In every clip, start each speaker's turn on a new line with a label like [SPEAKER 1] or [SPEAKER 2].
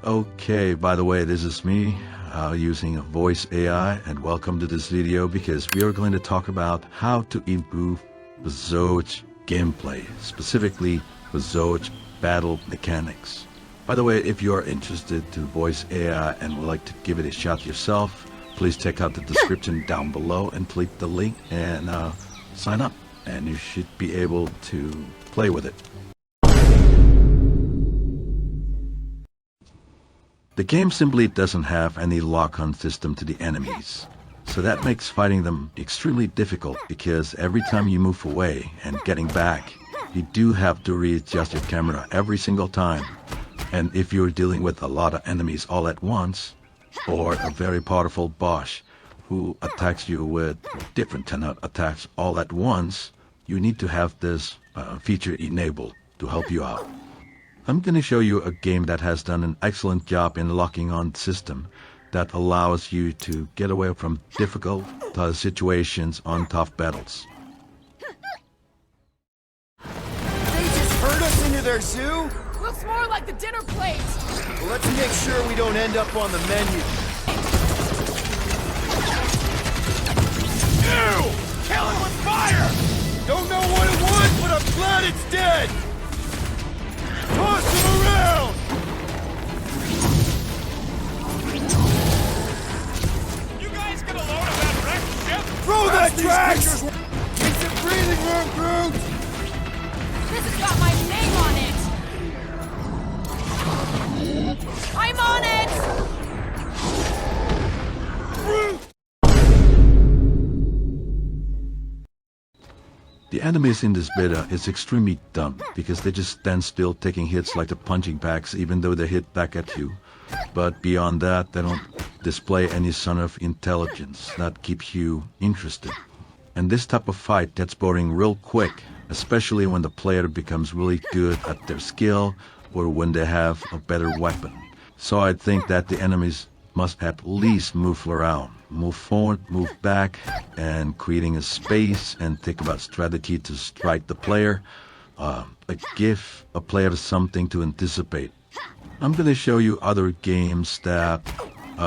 [SPEAKER 1] Okay, by the way, this is me using a voice AI, and welcome to this video because we are going to talk about how to improve Bezogia gameplay, specifically Bezogia battle mechanics. By the way, if you are interested to voice AI and would like to give it a shot yourself, please check out the description down below and click the link and sign up, and you should be able to play with it. The game simply doesn't have any lock-on system to the enemies, so that makes fighting them extremely difficult because every time you move away and getting back, you do have to readjust your camera every single time. And if you're dealing with a lot of enemies all at once, or a very powerful boss who attacks you with different 10 attacks all at once, you need to have this feature enabled to help you out. I'm going to show you a game that has done an excellent job in locking on system that allows you to get away from difficult situations on tough battles.
[SPEAKER 2] They just herd us into their zoo?
[SPEAKER 3] Looks more like the dinner plate.
[SPEAKER 2] Well, let's make sure we don't end up on the menu. Ew! Kill it with fire! Don't know what it was, but I'm glad it's dead! Toss him around!
[SPEAKER 4] You guys get a load of that wrecked ship?
[SPEAKER 2] Throw that trash! It's a breathing room, Groot!
[SPEAKER 3] This has got my name on it. I'm on it!
[SPEAKER 1] The enemies in this beta is extremely dumb because they just stand still taking hits like the punching bags even though they hit back at you. But beyond that, they don't display any sort of intelligence that keeps you interested. And this type of fight gets boring real quick, especially when the player becomes really good at their skill or when they have a better weapon. So I think that the enemies must at least move around, move forward, move back, and creating a space and think about strategy to strike the player, give a player something to anticipate. I'm going to show you other games that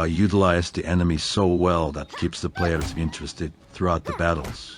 [SPEAKER 1] utilize the enemy so well that keeps the players interested throughout the battles.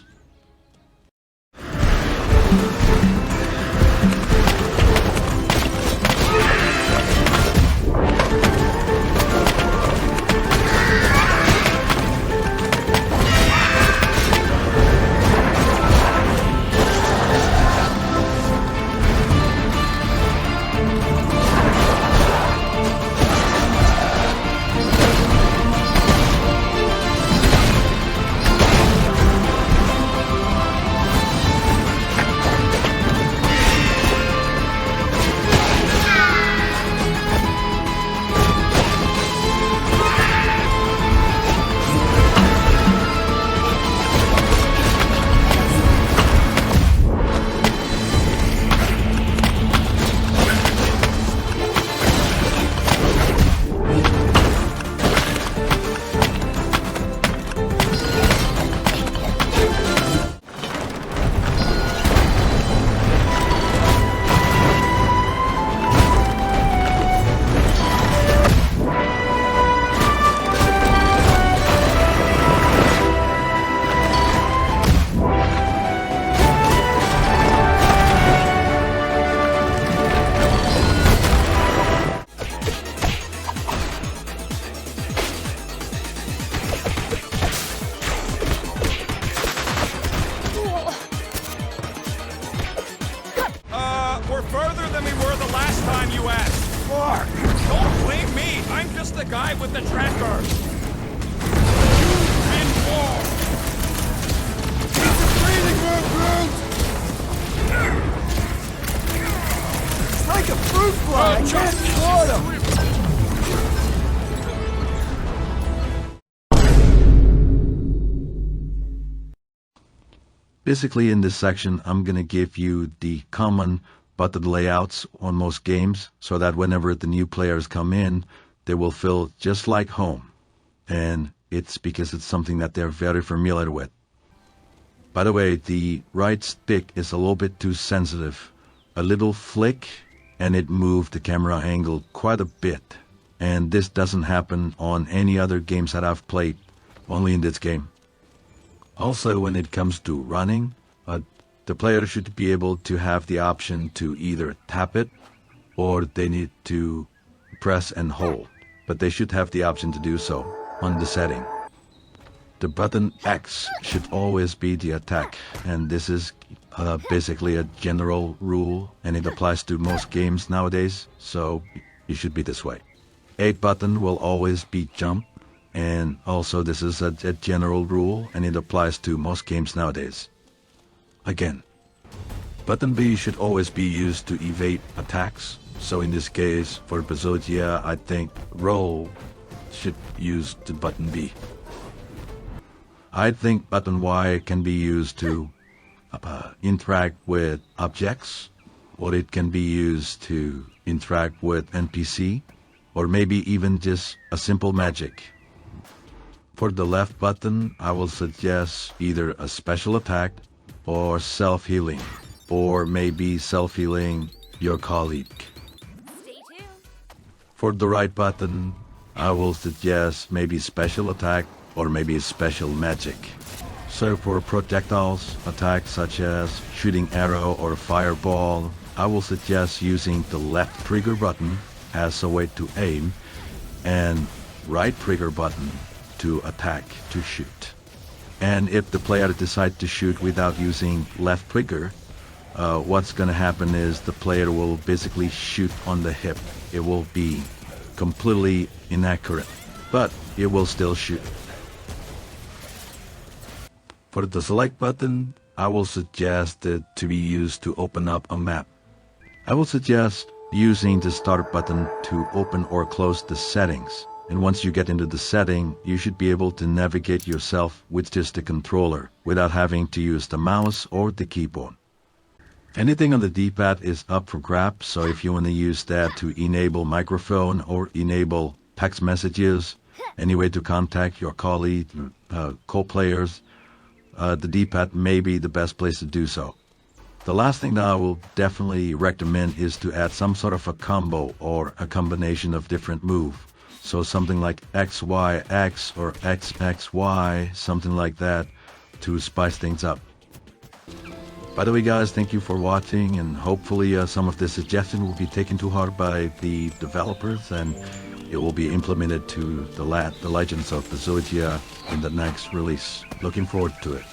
[SPEAKER 4] We're further than we were the last time you asked.
[SPEAKER 2] Fuck!
[SPEAKER 4] Don't blame me. I'm just the guy with the tracker. You win war.
[SPEAKER 2] It's a breathing room, Groot! It's like a fruit fly! I can't swat him!
[SPEAKER 1] Basically, in this section, I'm going to give you the common button layouts on most games so that whenever the new players come in, they will feel just like home. And it's because it's something that they're very familiar with. By the way, the right stick is a little bit too sensitive. A little flick and it moved the camera angle quite a bit. And this doesn't happen on any other games that I've played, only in this game. Also, when it comes to running, the player should be able to have the option to either tap it or they need to press and hold, but they should have the option to do so on the setting. The button X should always be the attack, and this is basically a general rule, and it applies to most games nowadays, so it should be this way. A button will always be jump, and also this is a general rule, and it applies to most games nowadays. Again, button B should always be used to evade attacks. So in this case, for Bezogia, I think roll should use the button B. I think button Y can be used to interact with objects, or it can be used to interact with NPC, or maybe even just a simple magic. For the left button, I will suggest either a special attack or self-healing, or maybe self-healing your colleague.
[SPEAKER 3] Stay tuned.
[SPEAKER 1] For the right button, I will suggest maybe special attack or maybe special magic. So for projectiles, attacks such as shooting arrow or fireball, I will suggest using the left trigger button as a way to aim and right trigger button to attack, to shoot. And if the player decides to shoot without using left trigger, what's going to happen is the player will basically shoot on the hip. It will be completely inaccurate, but it will still shoot. For the select button, I will suggest it to be used to open up a map. I will suggest using the start button to open or close the settings. And once you get into the setting, you should be able to navigate yourself with just the controller without having to use the mouse or the keyboard. Anything on the D-pad is up for grabs, so if you want to use that to enable microphone or enable text messages, any way to contact your colleague, co-players, the D-pad may be the best place to do so. The last thing that I will definitely recommend is to add some sort of a combo or a combination of different moves. So something like XYX or XXY, something like that, to spice things up. By the way, guys, thank you for watching, and hopefully some of the suggestions will be taken to heart by the developers, and it will be implemented to the Legends of Bezogia in the next release. Looking forward to it.